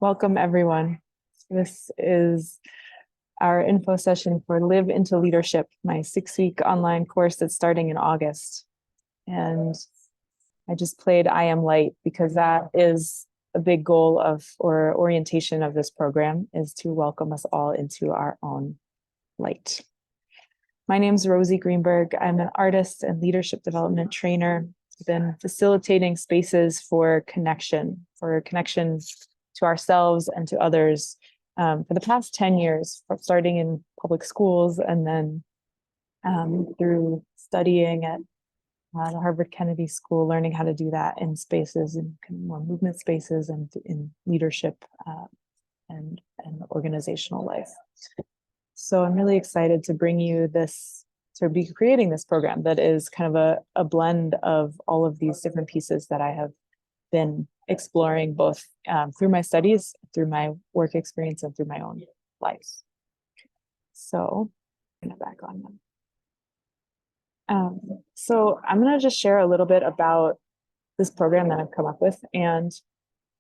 Welcome, everyone. This is our info session for Live into Leadership, my 6-week online course that's starting in August. And I just played I Am Light because that is a big goal or orientation of this program, is to welcome us all into our own light. My name is Rosie Greenberg. I'm an artist and leadership development trainer. I've been facilitating spaces for connection to ourselves and to others for the past 10 years, starting in public schools and then through studying at the Harvard Kennedy School, learning how to do that in spaces, in more movement spaces and in leadership and organizational life. So I'm really excited to bring you this, to be creating this program that is kind of a blend of all of these different pieces that I have been exploring both through my studies, through my work experience, and through my own life. So I'm going to back on them. So I'm going to just share a little bit about this program that I've come up with. And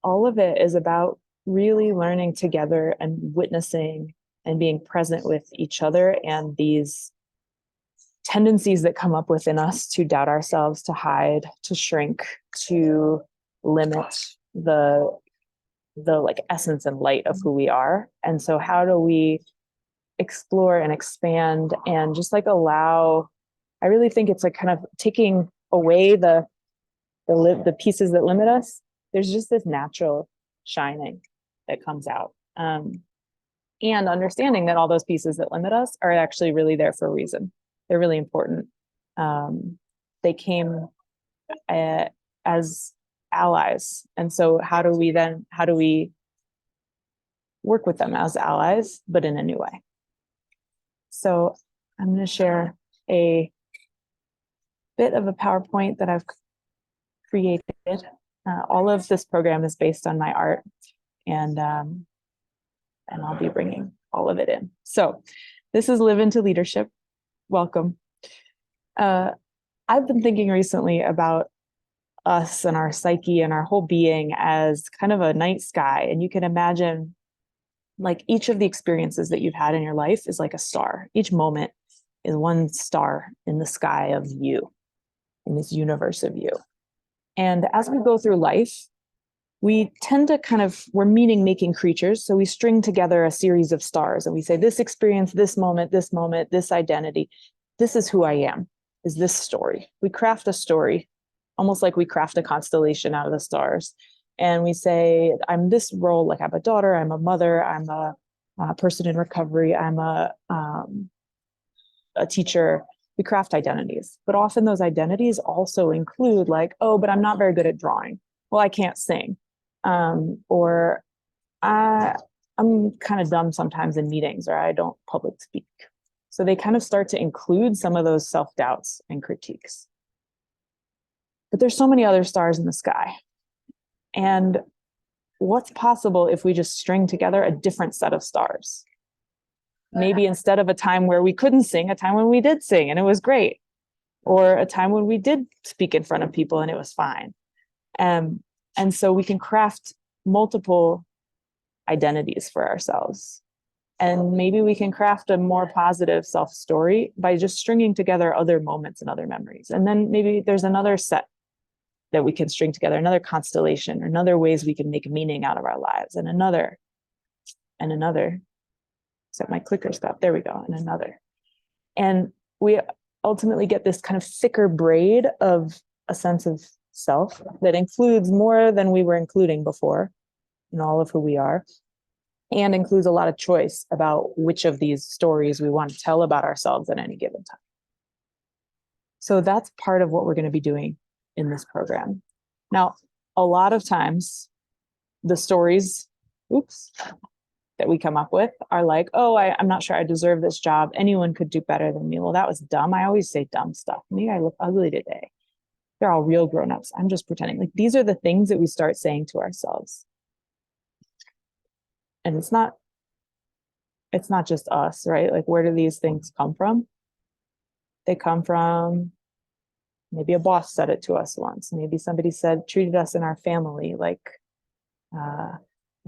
all of it is about really learning together and witnessing and being present with each other and these tendencies that come up within us to doubt ourselves, to hide, to shrink, to limit the like essence and light of who we are. And so how do we explore and expand and just like allow, I really think it's like kind of taking away the pieces that limit us. There's just this natural shining that comes out. And understanding that all those pieces that limit us are actually really there for a reason. They're really important. They came as allies. And so how do we work with them as allies, but in a new way? So I'm going to share a bit of a PowerPoint that I've created. All of this program is based on my art, and I'll be bringing all of it in. So this is Live into Leadership. Welcome. I've been thinking recently about us and our psyche and our whole being as kind of a night sky. And you can imagine like each of the experiences that you've had in your life is like a star. Each moment is one star in the sky of you, in this universe of you. And as we go through life, we tend to we're meaning-making creatures. So we string together a series of stars and we say, this experience, this moment, this identity, this is who I am, is this story. We craft a story, almost like we craft a constellation out of the stars. And we say, I'm this role, like I'm a daughter, I'm a mother, I'm a person in recovery, I'm a teacher. We craft identities. But often those identities also include like, oh, but I'm not very good at drawing. Well, I can't sing. Or I'm kind of dumb sometimes in meetings, or I don't public speak. So they kind of start to include some of those self-doubts and critiques. But there's so many other stars in the sky. And what's possible if we just string together a different set of stars? Maybe instead of a time where we couldn't sing, a time when we did sing and it was great. Or a time when we did speak in front of people and it was fine. And so we can craft multiple identities for ourselves. And maybe we can craft a more positive self-story by just stringing together other moments and other memories. And then maybe there's another set that we can string together, another constellation, or another ways we can make meaning out of our lives, and another. Except my clicker stopped. There we go. And another. And we ultimately get this kind of thicker braid of a sense of self that includes more than we were including before in all of who we are, and includes a lot of choice about which of these stories we want to tell about ourselves at any given time. So that's part of what we're going to be doing in this program. Now, a lot of times the stories, that we come up with are like, oh, I'm not sure I deserve this job. Anyone could do better than me. Well, that was dumb. I always say dumb stuff. Maybe I look ugly today. They're all real grown-ups. I'm just pretending. Like, these are the things that we start saying to ourselves. And it's not just us, right? Like, where do these things come from? They come from maybe a boss said it to us once. Maybe somebody treated us in our family like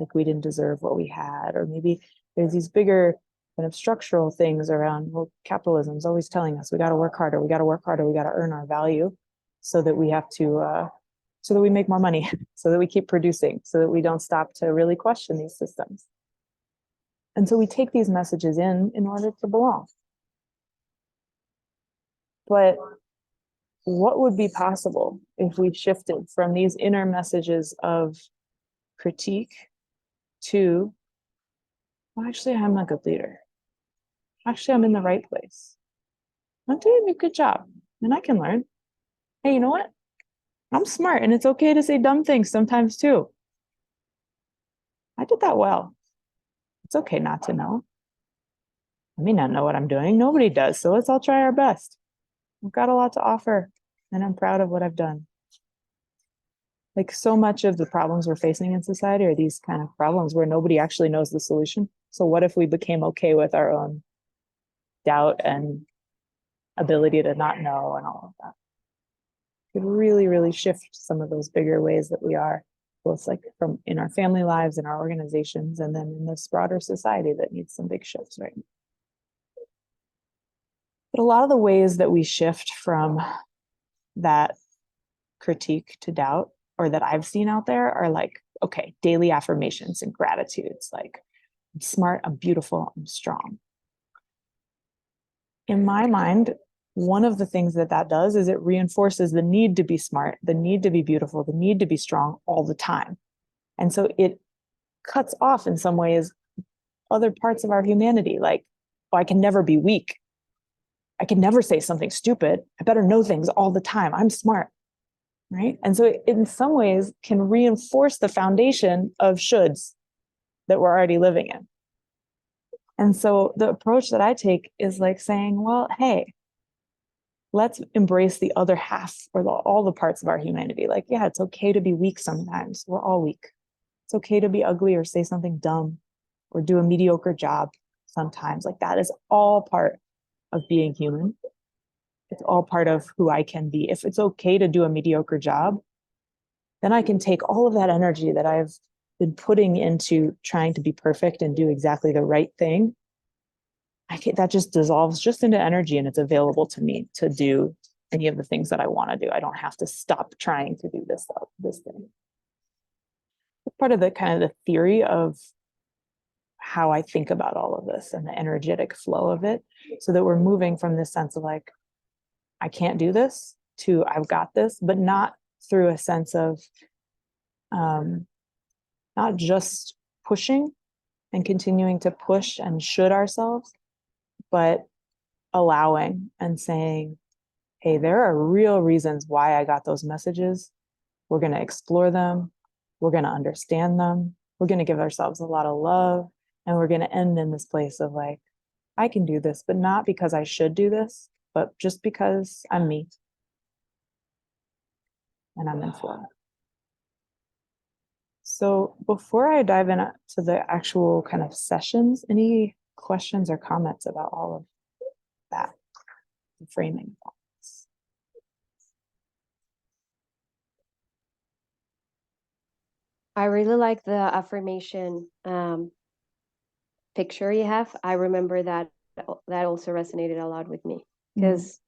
like we didn't deserve what we had, or maybe there's these bigger kind of structural things around, well, capitalism is always telling us we got to work harder, we got to work harder, we got to earn our value, so that we have to so that we make more money, so that we keep producing, so that we don't stop to really question these systems. And so we take these messages in order to belong. But what would be possible if we shifted from these inner messages of critique to, well, actually, I'm a good leader. Actually, I'm in the right place. I'm doing a good job and I can learn. Hey, you know what? I'm smart and it's okay to say dumb things sometimes too. I did that well. It's okay not to know. I may not know what I'm doing. Nobody does. So let's all try our best. I've got a lot to offer and I'm proud of what I've done. Like, so much of the problems we're facing in society are these kind of problems where nobody actually knows the solution. So what if we became okay with our own doubt and ability to not know and all of that? It could really, really shift some of those bigger ways that we are, both like from in our family lives, in our organizations, and then in this broader society that needs some big shifts right now. But a lot of the ways that we shift from that critique to doubt, or that I've seen out there, are like, okay, daily affirmations and gratitudes, like, I'm smart, I'm beautiful, I'm strong. In my mind, one of the things that does is it reinforces the need to be smart, the need to be beautiful, the need to be strong all the time. And so it cuts off in some ways other parts of our humanity, like, oh, I can never be weak. I can never say something stupid. I better know things all the time. I'm smart. Right? And so it, in some ways, can reinforce the foundation of shoulds that we're already living in. And so the approach that I take is like saying, well, hey, let's embrace the other half, or all the parts of our humanity. Like, yeah, it's okay to be weak sometimes. We're all weak. It's okay to be ugly or say something dumb or do a mediocre job sometimes. Like, that is all part of being human. It's all part of who I can be. If it's okay to do a mediocre job, then I can take all of that energy that I've been putting into trying to be perfect and do exactly the right thing. That just dissolves just into energy, and it's available to me to do any of the things that I want to do. I don't have to stop trying to do this thing. It's part of the kind of the theory of how I think about all of this and the energetic flow of it, so that we're moving from this sense of like, I can't do this, to I've got this, but not through a sense of not just pushing and continuing to push and should ourselves, but allowing and saying, hey, there are real reasons why I got those messages. We're going to explore them. We're going to understand them. We're going to give ourselves a lot of love. And we're going to end in this place of like, I can do this, but not because I should do this, but just because I'm me. And I'm in flow. So before I dive into the actual kind of sessions, any questions or comments about all of that, the framing? I really like the affirmation picture you have. I remember that also resonated a lot with me, because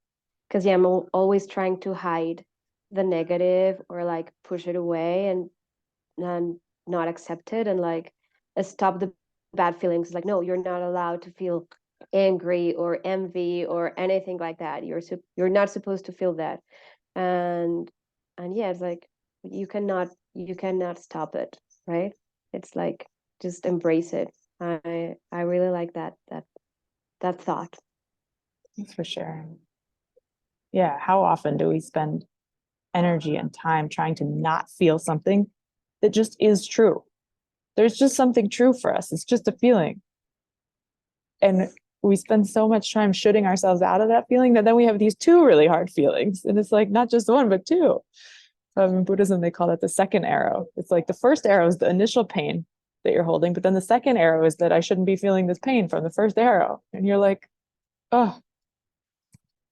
yeah, I'm always trying to hide the negative or like push it away and not accept it, and like stop the bad feelings. Like, no, you're not allowed to feel angry or envy or anything like that. You're not supposed to feel that. And yeah, it's like you cannot stop it, right? It's like, just embrace it. I really like that thought. Thanks for sharing. Yeah, how often do we spend energy and time trying to not feel something that just is true? There's just something true for us. It's just a feeling. And we spend so much time shooting ourselves out of that feeling that then we have these two really hard feelings. And it's like not just one, but two. In Buddhism, they call it the second arrow. It's like the first arrow is the initial pain that you're holding, but then the second arrow is that I shouldn't be feeling this pain from the first arrow. And you're like, oh,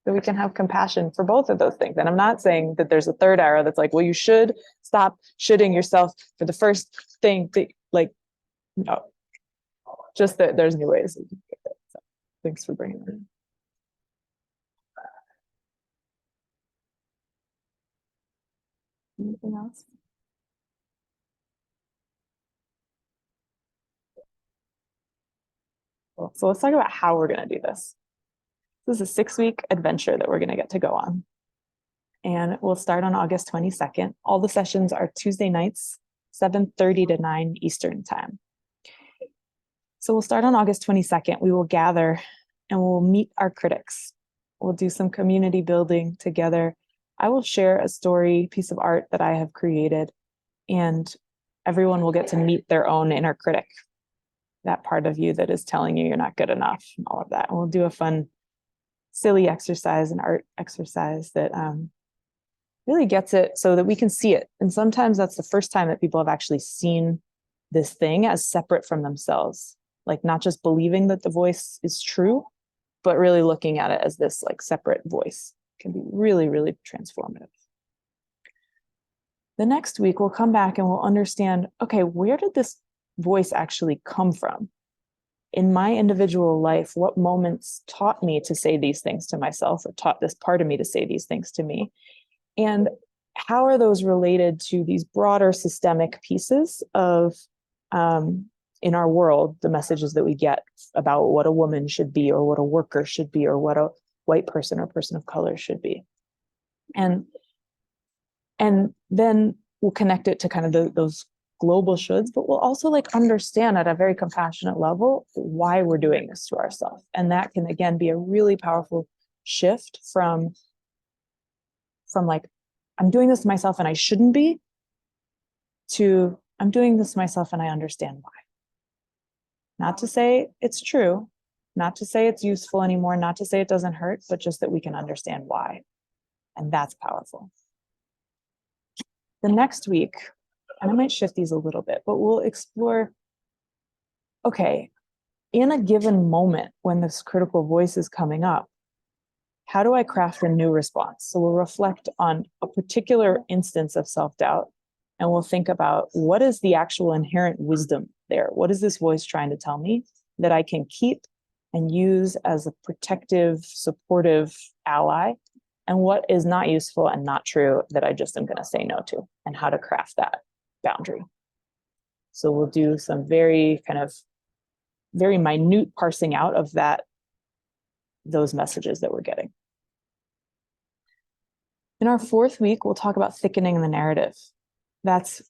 that we can have compassion for both of those things. And I'm not saying that there's a third arrow that's like, well, you should stop shitting yourself for the first thing that, like, No, just that there's new ways. So thanks for bringing that in. Anything else? Cool. So let's talk about how we're going to do this. This is a 6-week adventure that we're going to get to go on. And we'll start on August 22nd. All the sessions are Tuesday nights, 7:30 to 9 Eastern time. So we'll start on August 22nd. We will gather and we'll meet our critics. We'll do some community building together. I will share a story, piece of art that I have created, and everyone will get to meet their own inner critic, that part of you that is telling you you're not good enough, and all of that. And we'll do a fun, silly exercise, an art exercise that really gets it so that we can see it. And sometimes that's the first time that people have actually seen this thing as separate from themselves, like not just believing that the voice is true, but really looking at it as this like separate voice. It can be really, really transformative. The next week, we'll come back and we'll understand, okay, where did this voice actually come from? In my individual life, what moments taught me to say these things to myself, or taught this part of me to say these things to me? And how are those related to these broader systemic pieces of, in our world, the messages that we get about what a woman should be, or what a worker should be, or what a white person or person of color should be? And then we'll connect it to kind of those global shoulds, but we'll also like understand at a very compassionate level why we're doing this to ourselves. And that can, again, be a really powerful shift from like, I'm doing this to myself and I shouldn't be, to I'm doing this to myself and I understand why. Not to say it's true, not to say it's useful anymore, not to say it doesn't hurt, but just that we can understand why. And that's powerful. The next week, and I might shift these a little bit, but we'll explore, okay, in a given moment when this critical voice is coming up, how do I craft a new response? So we'll reflect on a particular instance of self-doubt, and we'll think about what is the actual inherent wisdom there? What is this voice trying to tell me that I can keep and use as a protective, supportive ally? And what is not useful and not true that I just am going to say no to, and how to craft that boundary. So we'll do some very minute parsing out of those messages that we're getting. In our 4th week, we'll talk about thickening the narrative. That's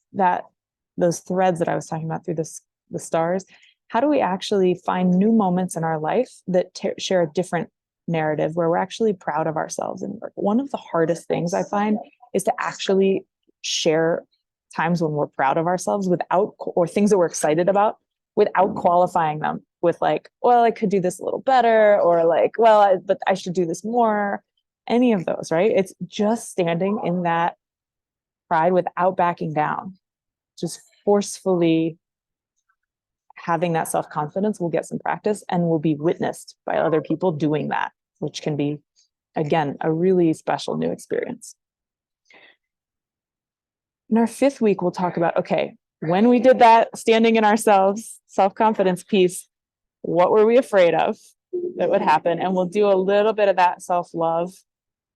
those threads that I was talking about through the stars. How do we actually find new moments in our life that share a different narrative where we're actually proud of ourselves? And one of the hardest things I find is to actually share times when we're proud of ourselves or things that we're excited about, without qualifying them with like, well, I could do this a little better, or like, well, but I should do this more. Any of those, right? It's just standing in that pride without backing down, just forcefully having that self-confidence. We'll get some practice and we'll be witnessed by other people doing that, which can be, again, a really special new experience. In our 5th week, we'll talk about, okay, when we did that standing in ourselves, self-confidence piece, what were we afraid of that would happen? And we'll do a little bit of that self-love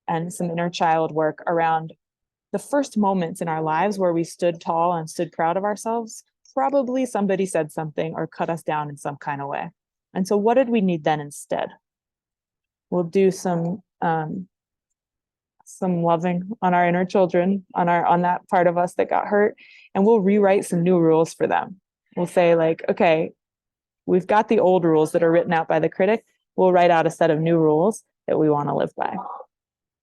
and some inner child work around the first moments in our lives where we stood tall and stood proud of ourselves. Probably somebody said something or cut us down in some kind of way. And so what did we need then instead? We'll do some loving on our inner children, on that part of us that got hurt, and we'll rewrite some new rules for them. We'll say like, okay, we've got the old rules that are written out by the critic. We'll write out a set of new rules that we want to live by.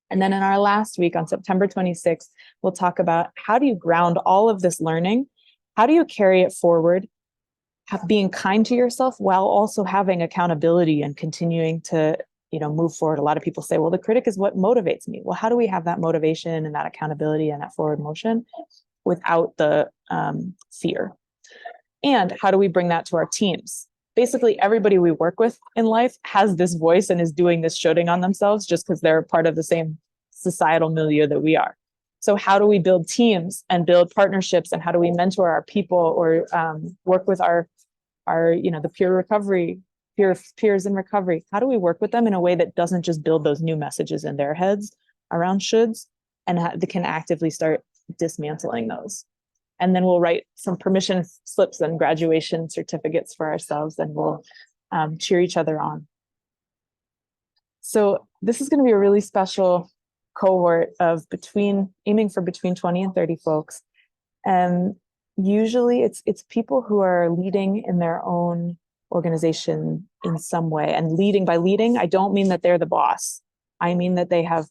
And then in our last week on September 26th, we'll talk about how do you ground all of this learning? How do you carry it forward, being kind to yourself while also having accountability and continuing to move forward? A lot of people say, well, the critic is what motivates me. Well, how do we have that motivation and that accountability and that forward motion without the fear? And how do we bring that to our teams? Basically, everybody we work with in life has this voice and is doing this shouting on themselves just because they're part of the same societal milieu that we are. So how do we build teams and build partnerships, and how do we mentor our people or work with our our, the peers in recovery. How do we work with them in a way that doesn't just build those new messages in their heads around shoulds, and they can actively start dismantling those? And then we'll write some permission slips and graduation certificates for ourselves, and we'll cheer each other on. So this is going to be a really special cohort of aiming for between 20 and 30 folks. And usually it's people who are leading in their own organization in some way. And by leading, I don't mean that they're the boss. I mean that they have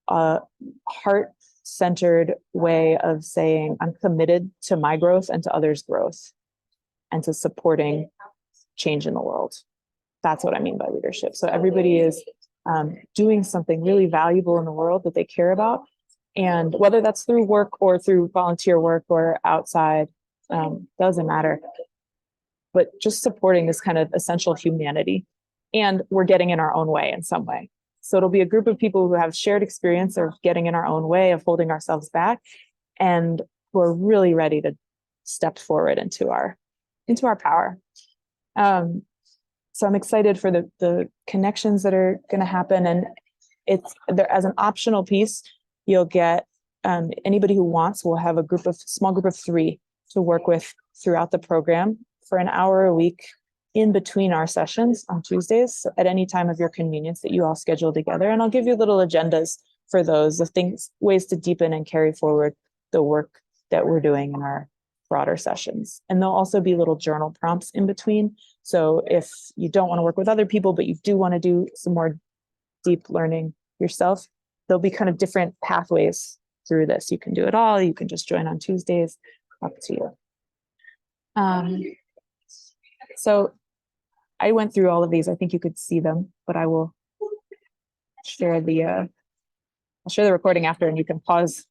a heart-centered way of saying, I'm committed to my growth and to others' growth and to supporting change in the world. That's what I mean by leadership. So everybody is doing something really valuable in the world that they care about. And whether that's through work or through volunteer work or outside, doesn't matter. But just supporting this kind of essential humanity. And we're getting in our own way in some way. So it'll be a group of people who have shared experience of getting in our own way, of holding ourselves back, and who are really ready to step forward into our power. So I'm excited for the connections that are going to happen. And it's there as an optional piece. You'll get anybody who wants will have a small group of 3 to work with throughout the program for an hour a week in between our sessions on Tuesdays at any time of your convenience that you all schedule together. And I'll give you little agendas for those, ways to deepen and carry forward the work that we're doing in our broader sessions. And there'll also be little journal prompts in between. So if you don't want to work with other people, but you do want to do some more deep learning yourself, there'll be kind of different pathways through this. You can do it all. You can just join on Tuesdays. Up to you. So I went through all of these. I think you could see them, but I will share the recording after, and you can pause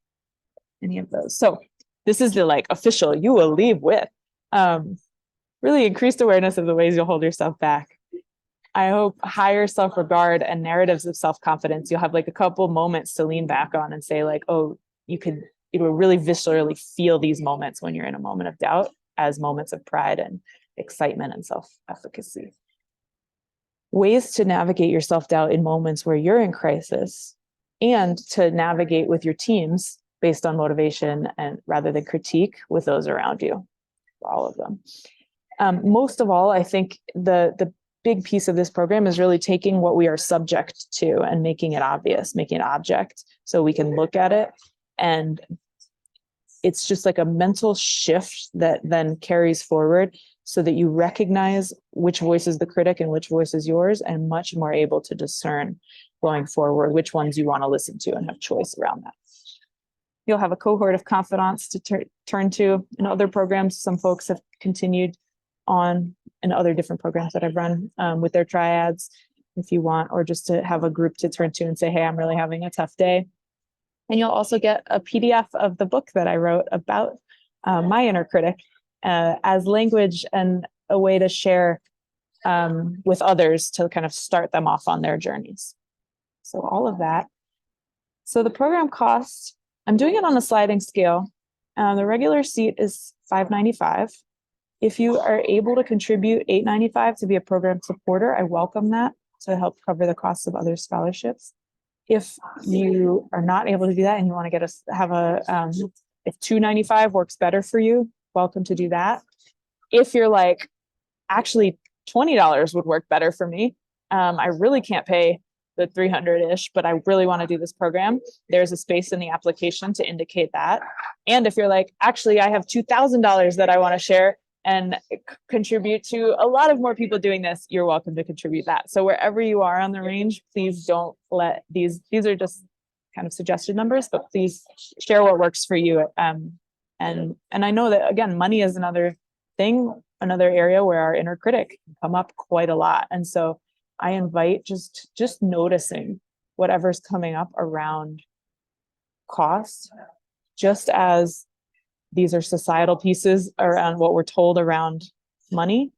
any of those. So this is the official you will leave with. Really increased awareness of the ways you'll hold yourself back. I hope higher self-regard and narratives of self-confidence. You'll have a couple moments to lean back on and say oh, you will really viscerally feel these moments when you're in a moment of doubt as moments of pride and excitement and self-efficacy. Ways to navigate your self-doubt in moments where you're in crisis, and to navigate with your teams based on motivation and rather than critique with those around you, for all of them. Most of all, I think the big piece of this program is really taking what we are subject to and making it obvious, making it object so we can look at it. And it's just a mental shift that then carries forward so that you recognize which voice is the critic and which voice is yours, and much more able to discern going forward which ones you want to listen to and have choice around that. You'll have a cohort of confidants to turn to in other programs. Some folks have continued on in other different programs that I've run with their triads, if you want, or just to have a group to turn to and say, hey, I'm really having a tough day. And you'll also get a PDF of the book that I wrote about my inner critic as language and a way to share with others to kind of start them off on their journeys. So all of that. So the program costs, I'm doing it on a sliding scale. The regular seat is $5.95. If you are able to contribute $8.95 to be a program supporter, I welcome that to help cover the costs of other scholarships. If you are not able to do that and you want to if $2.95 works better for you, welcome to do that. If you're actually $20 would work better for me, I really can't pay the 300-ish, but I really want to do this program, there's a space in the application to indicate that. And if you're actually, I have $2,000 that I want to share and contribute to a lot of more people doing this, you're welcome to contribute that. So wherever you are on the range, please don't let these are just kind of suggested numbers, but please share what works for you. And I know that, again, money is another thing, another area where our inner critic can come up quite a lot. And so I invite just noticing whatever's coming up around cost, just as these are societal pieces around what we're told around money.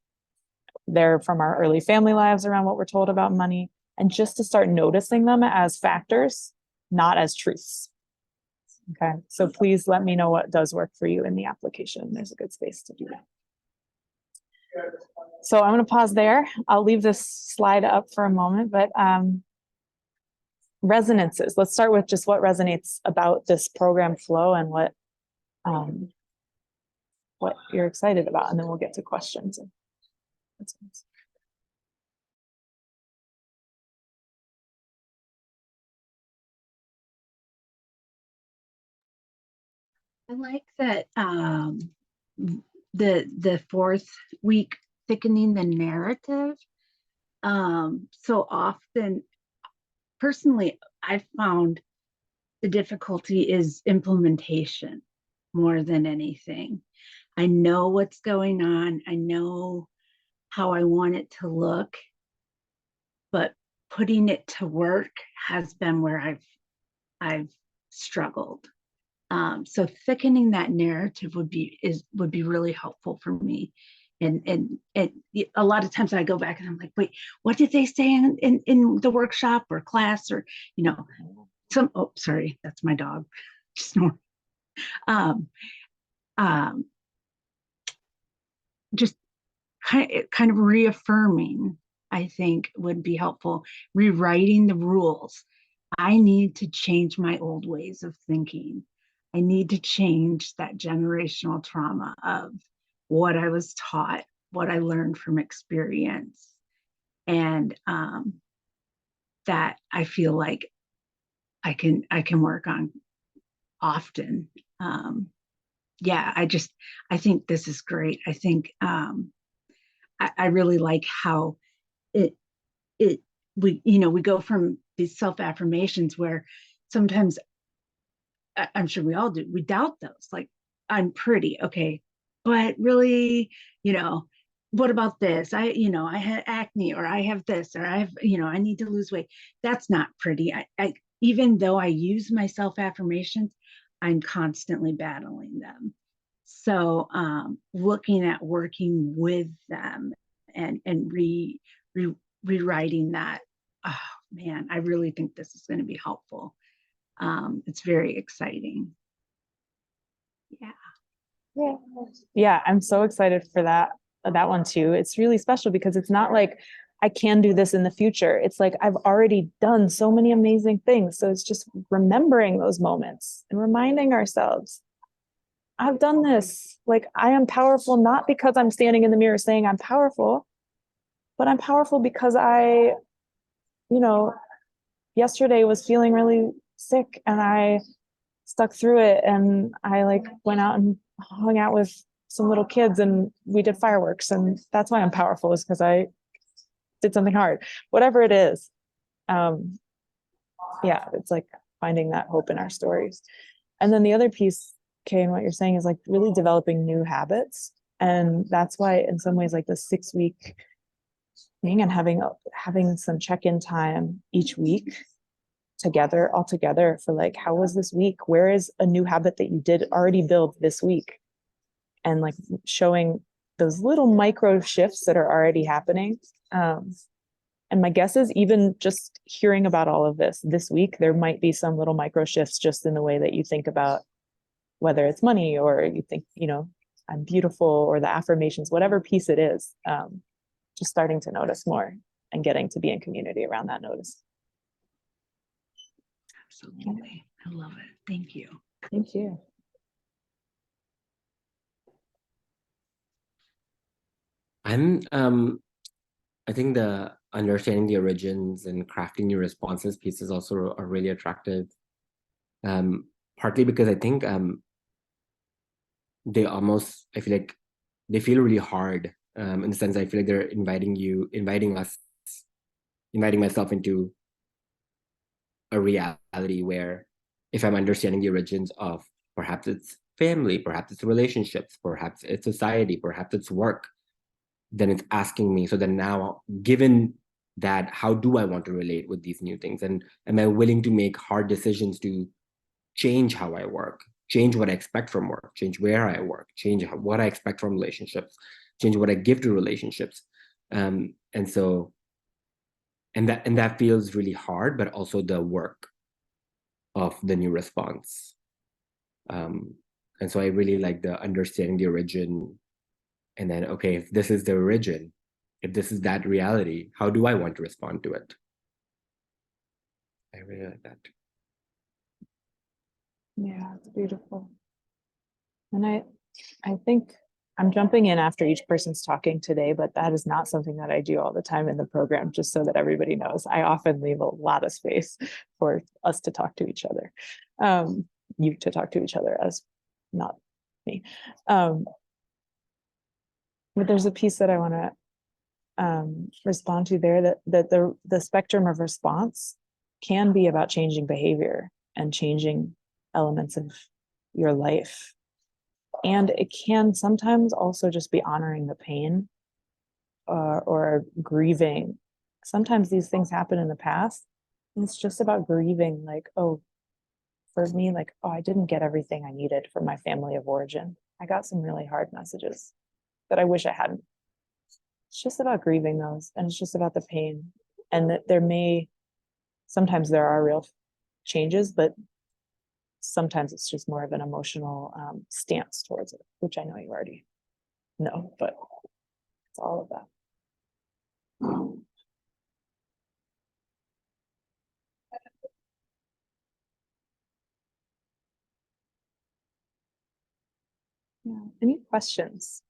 They're from our early family lives around what we're told about money, and just to start noticing them as factors, not as truths. Okay, so please let me know what does work for you in the application. There's a good space to do that. So I'm going to pause there. I'll leave this slide up for a moment, but resonances. Let's start with just what resonates about this program flow and what you're excited about, and then we'll get to questions. I like that the fourth week thickening the narrative. So often, personally, I've found the difficulty is implementation more than anything. I know what's going on. I know how I want it to look, but putting it to work has been where I've struggled. So thickening that narrative would be really helpful for me. And a lot of times I go back and I'm like, wait, what did they say in the workshop or class, or oh, sorry, that's my dog snoring. Just kind of reaffirming, I think, would be helpful. Rewriting the rules. I need to change my old ways of thinking. I need to change that generational trauma of what I was taught, what I learned from experience. And that I feel like I can work on often. Yeah, I think this is great. I think I really like how we go from these self-affirmations where sometimes I'm sure we all do, we doubt those, like, I'm pretty, okay, but really, what about this? I had acne, or I have this, or I have, I need to lose weight. That's not pretty. I even though I use my self-affirmations, I'm constantly battling them. So looking at working with them and rewriting that, oh man, I really think this is going to be helpful. It's very exciting. Yeah, I'm so excited for that one too. It's really special because it's not like I can do this in the future. It's like I've already done so many amazing things. So it's just remembering those moments and reminding ourselves, I've done this. Like, I am powerful, not because I'm standing in the mirror saying I'm powerful, but I'm powerful because yesterday was feeling really sick and I stuck through it, and I went out and hung out with some little kids and we did fireworks, and that's why I'm powerful, is because I did something hard, whatever it is. Yeah, it's like finding that hope in our stories. And then the other piece, Kay, and what you're saying is like really developing new habits. And that's why in some ways, like the 6-week thing and having some check-in time each week all together for like, how was this week? Where is a new habit that you did already build this week? And like showing those little micro shifts that are already happening. And my guess is even just hearing about all of this week, there might be some little micro shifts just in the way that you think about whether it's money, or you think, I'm beautiful, or the affirmations, whatever piece it is, just starting to notice more and getting to be in community around that notice. Absolutely. I love it. Thank you. Thank you. I think the understanding the origins and crafting new responses piece is also are really attractive. Partly because I think I feel like they feel really hard, in the sense I feel like they're inviting myself into a reality where, if I'm understanding the origins of perhaps it's family, perhaps it's relationships, perhaps it's society, perhaps it's work, then it's asking me, so then now, given that, how do I want to relate with these new things? And am I willing to make hard decisions to change how I work, change what I expect from work, change where I work, change what I expect from relationships, change what I give to relationships? And that feels really hard, but also the work of the new response. And so I really like the understanding the origin, and then, okay, if this is the origin, if this is that reality, how do I want to respond to it? I really like that. Yeah, it's beautiful. And I think I'm jumping in after each person's talking today, but that is not something that I do all the time in the program, just so that everybody knows. I often leave a lot of space for us to talk to each other. You to talk to each other, as not me. But there's a piece that I want to respond to there, that the spectrum of response can be about changing behavior and changing elements of your life. And it can sometimes also just be honoring the pain or grieving. Sometimes these things happen in the past, and it's just about grieving, like, oh, for me, like, oh, I didn't get everything I needed from my family of origin. I got some really hard messages that I wish I hadn't. It's just about grieving those, and it's just about the pain. And that sometimes there are real changes, but sometimes it's just more of an emotional stance towards it, which I know you already know, but it's all of that. Yeah. Any questions?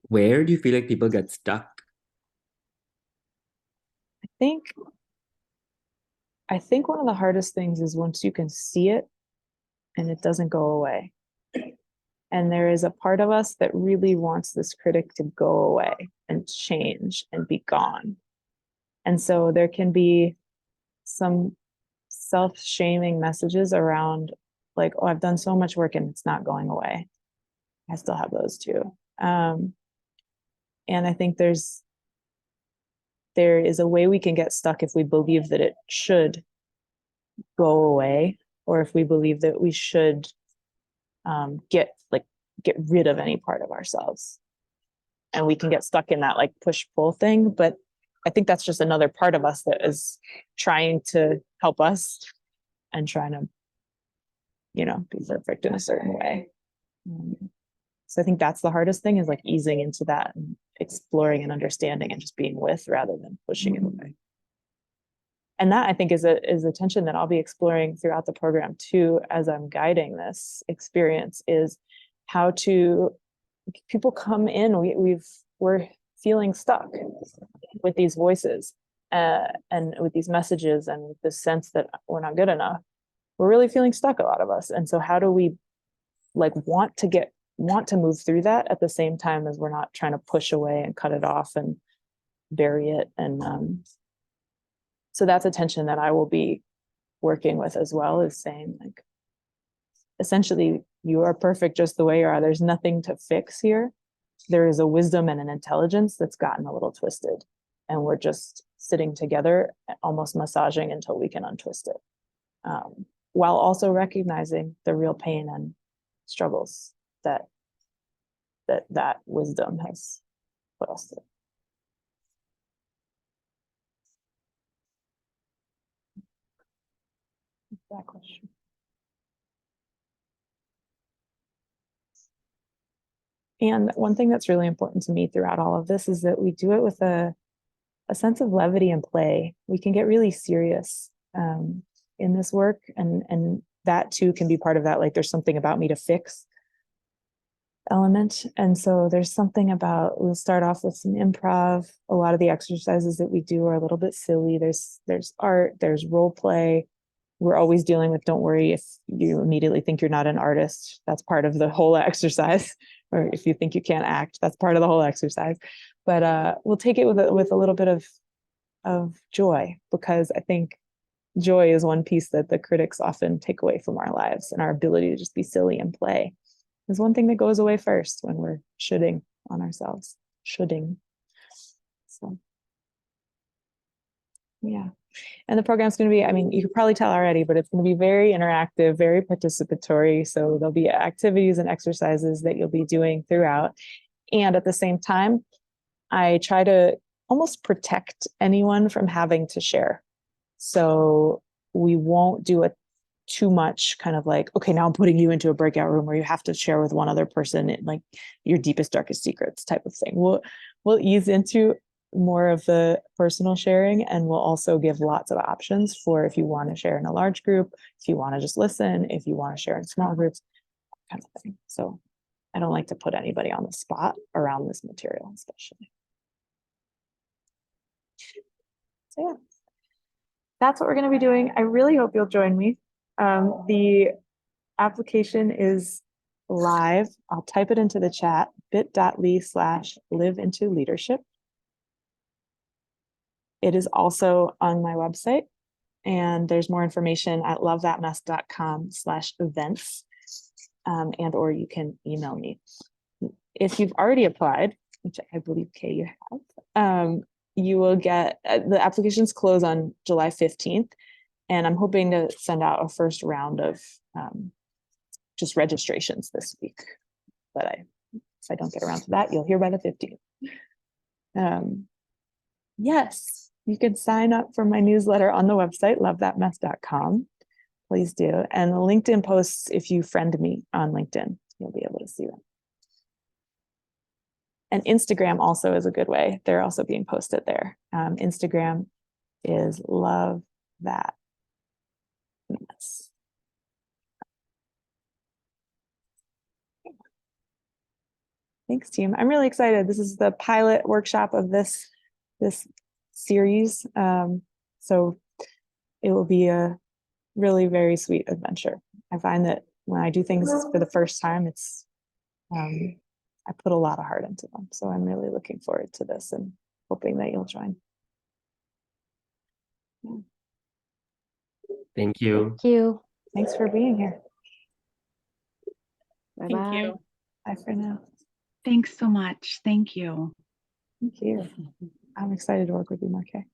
Where do you feel like people get stuck? I think one of the hardest things is once you can see it and it doesn't go away. And there is a part of us that really wants this critic to go away and change and be gone. And so there can be some self-shaming messages around, like, oh, I've done so much work and it's not going away. I still have those too. And I think there is a way we can get stuck if we believe that it should go away, or if we believe that we should get rid of any part of ourselves. And we can get stuck in that like push-pull thing. But I think that's just another part of us that is trying to help us and trying to, be perfect in a certain way. So I think that's the hardest thing, is like easing into that and exploring and understanding and just being with rather than pushing it away. And that, I think, is a tension that I'll be exploring throughout the program too, as I'm guiding this experience, is how to, people come in, we're feeling stuck with these voices and with these messages and with this sense that we're not good enough. We're really feeling stuck, a lot of us. And so how do we want to move through that at the same time as we're not trying to push away and cut it off and bury it? And so that's a tension that I will be working with as well, is saying, like, essentially, you are perfect just the way you are. There's nothing to fix here. There is a wisdom and an intelligence that's gotten a little twisted, and we're just sitting together, almost massaging until we can untwist it, while also recognizing the real pain and struggles that wisdom has put us through. That question. And one thing that's really important to me throughout all of this is that we do it with a sense of levity and play. We can get really serious in this work, and that too can be part of that. Like, there's something about me to fix element. And so there's something about, we'll start off with some improv. A lot of the exercises that we do are a little bit silly. There's art, there's role play. We're always dealing with, don't worry if you immediately think you're not an artist, that's part of the whole exercise. Or if you think you can't act, that's part of the whole exercise. But we'll take it with a little bit of joy, because I think joy is one piece that the critics often take away from our lives, and our ability to just be silly and play is one thing that goes away first when we're shoulding on ourselves. So, yeah. And the program's going to be, I mean, you could probably tell already, but it's going to be very interactive, very participatory. So there'll be activities and exercises that you'll be doing throughout. And at the same time, I try to almost protect anyone from having to share. So we won't do it too much kind of like, okay, now I'm putting you into a breakout room where you have to share with one other person like your deepest, darkest secrets type of thing. We'll ease into more of the personal sharing, and we'll also give lots of options for if you want to share in a large group, if you want to just listen, if you want to share in small groups, kind of thing. So I don't like to put anybody on the spot around this material, especially. So yeah, that's what we're going to be doing. I really hope you'll join me. The application is live. I'll type it into the chat, bit.ly/live-into-leadership. It is also on my website, and there's more information at lovethatmess.com/events, and or you can email me. If you've already applied, which I believe, Kay, you have, you will get, the applications close on July 15th, and I'm hoping to send out a first round of just registrations this week. But if I don't get around to that, you'll hear by the 15th. Yes, you can sign up for my newsletter on the website, lovethatmess.com. Please do. And the LinkedIn posts, if you friend me on LinkedIn, you'll be able to see them. And Instagram also is a good way. They're also being posted there. Instagram is love that mess. Thanks, team. I'm really excited. This is the pilot workshop of this series. So it will be a really very sweet adventure. I find that when I do things for the first time, it's I put a lot of heart into them. So I'm really looking forward to this and hoping that you'll join. Yeah. Thank you. Thank you. Thanks for being here. Bye Thank bye. you. Bye for now. Thanks so much. Thank you. Thank you. I'm excited to work with you, Marque.